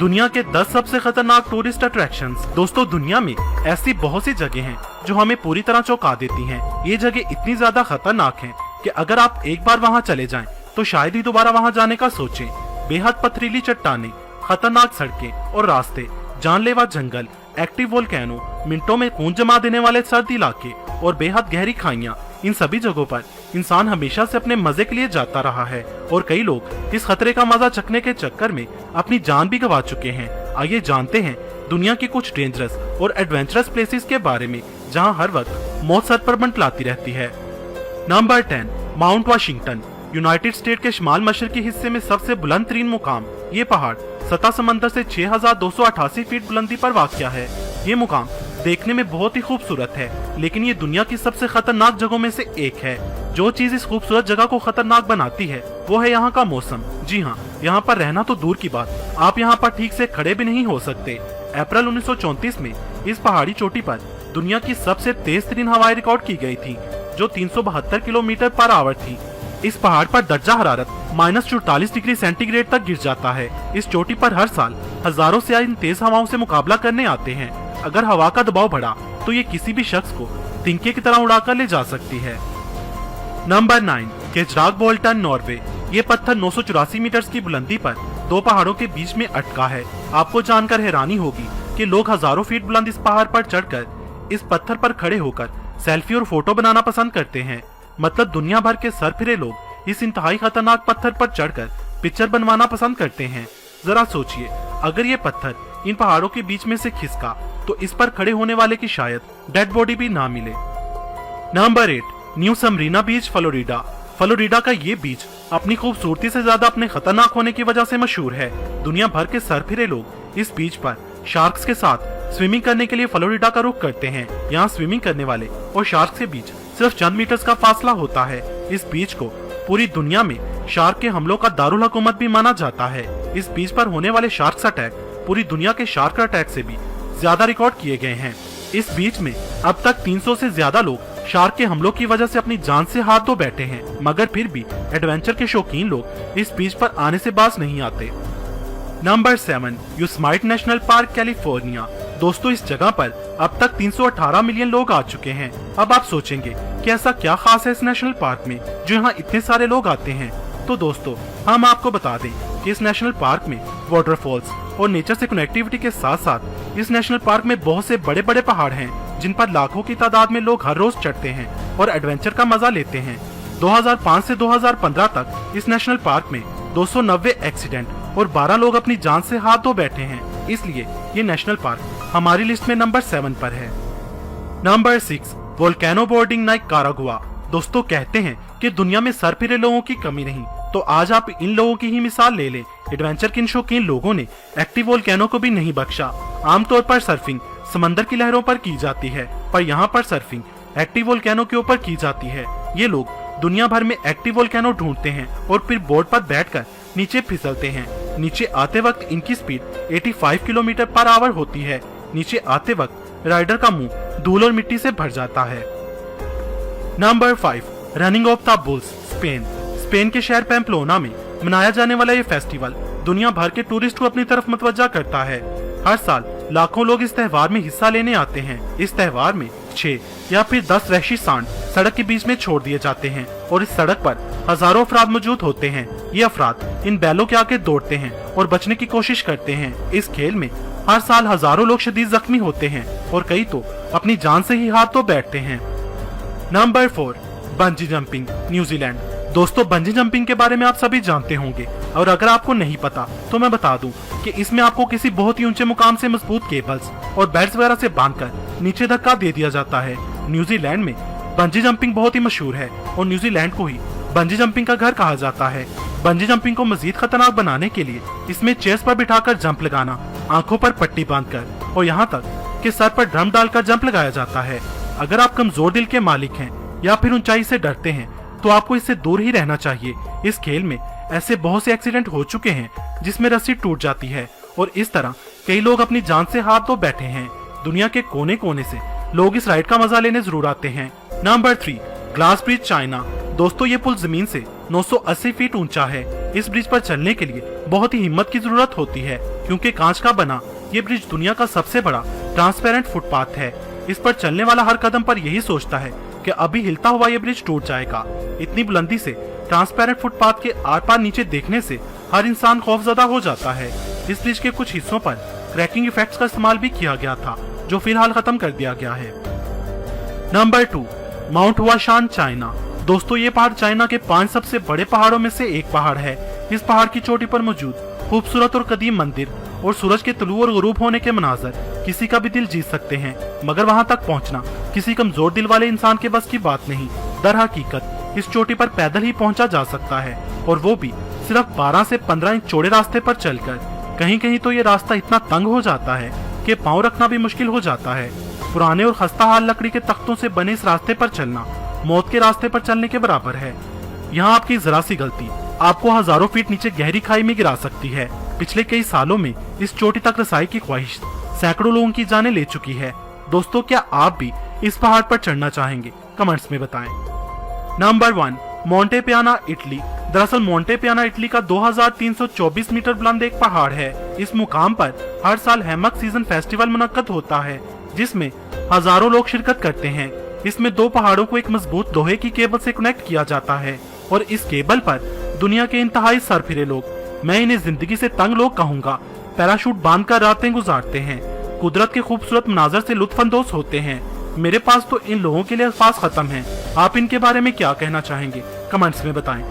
दुनिया के 10 सबसे खतरनाक टूरिस्ट अट्रैक्शंस। दोस्तों, दुनिया में ऐसी बहुत सी जगह हैं जो हमें पूरी तरह चौंका देती हैं। ये जगह इतनी ज्यादा खतरनाक हैं कि अगर आप एक बार वहां चले जाएं तो शायद ही दोबारा वहां जाने का सोचें। बेहद पथरीली चट्टानें, खतरनाक सड़कें और रास्ते, जानलेवा जंगल, एक्टिव वोल्केनो, मिनटों में खून जमा देने वाले सर्द इलाके और बेहद गहरी खाइयां, इन सभी जगहों पर इंसान हमेशा से अपने मजे के लिए जाता रहा है और कई लोग इस खतरे का मजा चखने के चक्कर में अपनी जान भी गंवा चुके हैं। आइए जानते हैं दुनिया की कुछ डेंजरस और एडवेंचरस प्लेसेस के बारे में जहां हर वक्त मौत सर पर मंडलाती रहती है। Number 10, mount Washington. United state के शिमाल मशरकी हिस्से में सबसे बुलंद तरीन मुकाम। ये पहाड़ सतह समंदर से 6288 फीट बुलंदी पर वाक़या है। ये मुकाम देखने में बहुत ही खूबसूरत है, लेकिन ये दुनिया की सबसे खतरनाक जगहों में से एक है। जो चीज इस खूबसूरत जगह को खतरनाक बनाती है वो है यहाँ का मौसम। जी हाँ, यहाँ पर रहना तो दूर की बात, आप यहाँ पर ठीक से खड़े भी नहीं हो सकते। अप्रैल 1934 में इस पहाड़ी चोटी पर दुनिया की सबसे तेज तरीन हवाएं रिकॉर्ड की गई थी, जो 372 किलोमीटर पर आवर थी। इस पहाड़ पर दर्जा हरारत -44 डिग्री सेंटीग्रेड तक गिर जाता है। इस चोटी पर हर साल हजारों सियाह तेज हवाओं से मुकाबला करने आते हैं। अगर हवा का दबाव बढ़ा तो ये किसी भी शख्स को तिनके की तरह उड़ाकर ले जा सकती है। Number 9, Kjeragbolten, Norway. ये पत्थर 984 मीटर की बुलंदी पर दो पहाड़ों के बीच में अटका है। आपको जानकर हैरानी होगी कि लोग हजारों फीट बुलंद इस पहाड़ पर चढ़कर इस पत्थर पर खड़े होकर सेल्फी और फोटो बनाना पसंद करते हैं। मतलब दुनिया भर के सरफिरे लोग इस इंतहाई खतरनाक पत्थर पर चढ़कर पिक्चर बनवाना पसंद करते हैं। जरा सोचिए, अगर ये पत्थर इन पहाड़ों के बीच में से खिसका तो इस पर खड़े होने वाले की शायद डेड बॉडी भी ना मिले। नंबर 8, न्यू स्मरीना बीच, फ्लोरिडा। फ्लोरिडा का ये बीच अपनी खूबसूरती से ज्यादा अपने खतरनाक होने की वजह से मशहूर है। दुनिया भर के सरफिरे लोग इस बीच पर शार्क्स के साथ स्विमिंग करने के लिए फ्लोरिडा का रुख करते हैं। यहाँ स्विमिंग करने वाले और शार्क्स के बीच सिर्फ चंद मीटर्स का फासला होता है। इस बीच को पूरी दुनिया में शार्क के हमलों का दारुल हुकूमत भी माना जाता है। इस बीच पर होने वाले शार्क्स अटैक पूरी दुनिया के शार्क अटैक से भी ज्यादा रिकॉर्ड किए गए हैं। इस बीच में अब तक 300 से ज्यादा लोग शार्क के हमलों की वजह से अपनी जान से हाथ धो बैठे हैं, मगर फिर भी एडवेंचर के शौकीन लोग इस बीच पर आने से बाज नहीं आते। Number 7, Yosemite national park, California. दोस्तों, इस जगह पर अब तक 318 मिलियन लोग आ चुके हैं। अब आप सोचेंगे कि ऐसा क्या खास है इस नेशनल पार्क में जो यहाँ इतने सारे लोग आते हैं। तो दोस्तों, हम आपको बता दें कि इस नेशनल पार्क में वाटरफॉल्स और नेचर से कनेक्टिविटी के साथ साथ इस नेशनल पार्क में बहुत से बड़े बड़े पहाड़ हैं जिन पर लाखों की तादाद में लोग हर रोज चढ़ते हैं और एडवेंचर का मजा लेते हैं। 2005 से 2015 तक इस नेशनल पार्क में 290 एक्सीडेंट और 12 लोग अपनी जान से हाथ धो बैठे हैं। इसलिए ये नेशनल पार्क हमारी लिस्ट में नंबर 7 पर है। Number 6, volcano boarding, Nicaragua. दोस्तों, कहते हैं कि दुनिया में सरफिरे लोगों की कमी नहीं, तो आज आप इन लोगों की ही मिसाल ले लें। एडवेंचर के इन शौकीन लोगों ने एक्टिव वोल्केनो को भी नहीं बख्शा। आमतौर पर सर्फिंग समंदर की लहरों पर की जाती है, पर यहाँ पर सर्फिंग एक्टिव वोल्केनो के ऊपर की जाती है। ये लोग दुनिया भर में एक्टिव वोल्केनो ढूंढते हैं और फिर बोर्ड पर बैठकर नीचे फिसलते हैं। नीचे आते वक्त इनकी स्पीड 85 किलोमीटर पर आवर होती है। नीचे आते वक्त राइडर का मुंह धूल और मिट्टी से भर जाता है। Number 5, running of the bulls, Spain. Spain के शहर पैम्प्लोना में मनाया जाने वाला ये फेस्टिवल दुनिया भर के टूरिस्ट को अपनी तरफ मतवज्जा करता है। हर साल लाखों लोग इस त्योहार में हिस्सा लेने आते हैं। इस त्योहार में 6 या फिर 10 वहशी सांड सड़क के बीच में छोड़ दिए जाते हैं और इस सड़क पर हजारों अफराद मौजूद होते हैं। ये अफराद इन बैलों के आगे दौड़ते हैं और बचने की कोशिश करते हैं। इस खेल में हर साल हजारों लोग शदीद जख्मी होते हैं और कई तो अपनी जान से ही हाथ धो बैठते हैं। Number 4, bungee jumping, New Zealand. दोस्तों, बंजी जंपिंग के बारे में आप सभी जानते होंगे और अगर आपको नहीं पता तो मैं बता दूं कि इसमें आपको किसी बहुत ही ऊंचे मुकाम से मजबूत केबल्स और बेल्ट्स वगैरह से बांधकर नीचे धक्का दे दिया जाता है। न्यूजीलैंड में बंजी जंपिंग बहुत ही मशहूर है और न्यूजीलैंड को ही बंजी जंपिंग का घर कहा जाता है। बंजी जंपिंग को मजीद खतरनाक बनाने के लिए इसमें चेयर्स पर बिठाकर जंप लगाना, आंखों पर पट्टी बांधकर और यहाँ तक कि सर पर ड्रम डालकर जंप लगाया जाता है। अगर आप कमजोर दिल के मालिक हैं या फिर ऊंचाई से डरते हैं तो आपको इससे दूर ही रहना चाहिए। इस खेल में ऐसे बहुत से एक्सीडेंट हो चुके हैं जिसमें रस्सी टूट जाती है और इस तरह कई लोग अपनी जान से हाथ धो बैठे हैं। दुनिया के कोने कोने से लोग इस राइड का मजा लेने जरूर आते हैं। Number 3, glass bridge, China. दोस्तों, ये पुल जमीन से 980 फीट ऊंचा है। इस ब्रिज पर चलने के लिए बहुत ही हिम्मत की जरूरत होती है, क्योंकि कांच का बना ये ब्रिज दुनिया का सबसे बड़ा ट्रांसपेरेंट फुटपाथ है। इस पर चलने वाला हर कदम पर यही सोचता है कि अभी हिलता हुआ ये ब्रिज टूट जाएगा। इतनी बुलंदी से ट्रांसपेरेंट फुटपाथ के आर पार नीचे देखने से हर इंसान खौफजदा हो जाता है। इस ब्रिज के कुछ हिस्सों पर क्रैकिंग इफेक्ट्स का इस्तेमाल भी किया गया था, जो फिलहाल खत्म कर दिया गया है। Number 2, Mount Huashan, China. दोस्तों, ये पहाड़ चाइना के 5 सबसे बड़े पहाड़ों में से एक पहाड़ है। इस पहाड़ की चोटी पर मौजूद खूबसूरत और कदीम मंदिर और सूरज के तुलू और गुरूब होने के मनाजर किसी का भी दिल जीत सकते हैं, मगर वहां तक पहुंचना किसी कमजोर दिल वाले इंसान के बस की बात नहीं। दर हकीकत इस चोटी पर पैदल ही पहुंचा जा सकता है, और वो भी सिर्फ 12 से 15 इंच चौड़े रास्ते पर चलकर। कहीं कहीं तो ये रास्ता इतना तंग हो जाता है कि पांव रखना भी मुश्किल हो जाता है। पुराने और खस्ता हाल लकड़ी के तख्तों से बने इस रास्ते पर चलना मौत के रास्ते पर चलने के बराबर है। यहाँ आपकी जरा सी गलती आपको हजारों फीट नीचे गहरी खाई में गिरा सकती है। पिछले कई सालों में इस चोटी तक रसाई की ख्वाहिश सैकड़ों लोगों की जानें ले चुकी है। दोस्तों, क्या आप भी इस पहाड़ पर चढ़ना चाहेंगे? कमेंट्स में बताएं। नंबर 1, मोंटे पियाना, इटली। दरअसल मोंटे पियाना इटली का 2324 मीटर बुलंद एक पहाड़ है। इस मुकाम पर हर साल हैमक सीजन फेस्टिवल मुनक्कद होता है, जिसमें हजारों लोग शिरकत करते हैं। इसमें 2 पहाड़ों को एक मजबूत लोहे की केबल से कनेक्ट किया जाता है, और इस केबल पर दुनिया के इंतहाई सरफिरे लोग, मैं इन्हें जिंदगी से तंग लोग कहूंगा, पैराशूट बांधकर रातें गुजारते हैं, कुदरत के खूबसूरत मनाजर से लुत्फानंदोज होते हैं। मेरे पास तो इन लोगों के लिए अल्फाज खत्म हैं। आप इनके बारे में क्या कहना चाहेंगे? कमेंट्स में बताएं।